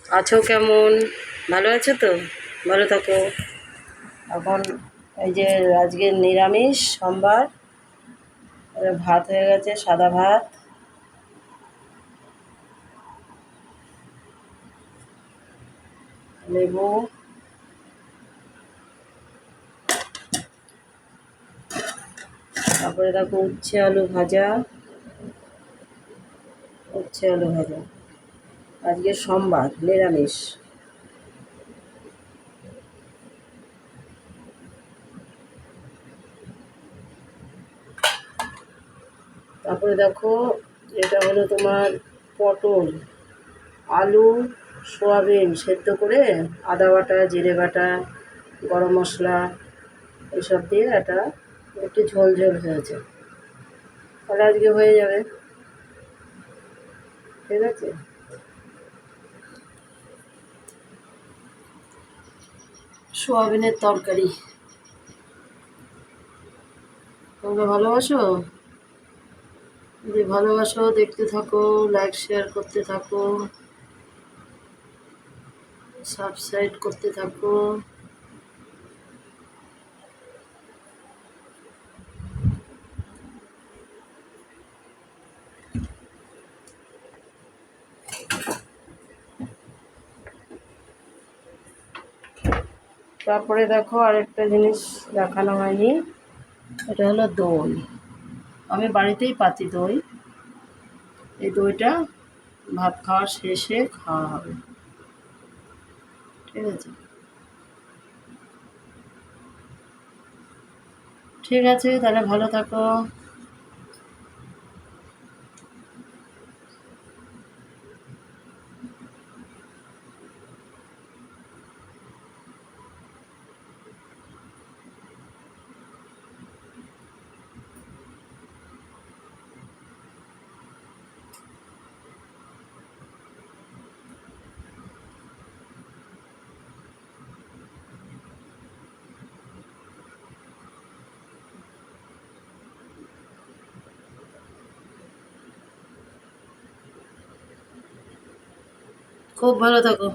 আছো কেমন? ভালো আছো তো? ভালো থাকো। এখন এই যে আজকে নিরামিষ সোমবার, ভাত হয়ে গেছে, সাদা ভাত, লেবু, তারপরে দেখো উচ্ছে আলু ভাজা। উচ্ছে আলু ভাজা আজকে সোমবার, নিরামিষ। তারপরে দেখো এটা হলো তোমার পটল, আলু, সোয়াবিন সেদ্ধ করে আদা বাটা, জিরে বাটা, গরম মশলা এসব দিয়ে একটা একটু ঝোল ঝোল হয়েছে। তাহলে আজকে হয়ে যাবে, ঠিক আছে। সোয়াবিনের তরকারি। তোমরা ভালোবাসো? যদি ভালোবাসো দেখতে থাকো, লাইক শেয়ার করতে থাকো, সাবস্ক্রাইব করতে থাকো। তারপরে দেখো আরেকটা জিনিস দেখানো হয়নি, এটা হলো দই। আমি বাড়িতেই পাতি দই। এই দইটা ভাত খাওয়ার শেষে খাওয়া হবে, ঠিক আছে। ঠিক আছে, তাহলে ভালো থাকো। খুব ভালো থাকো।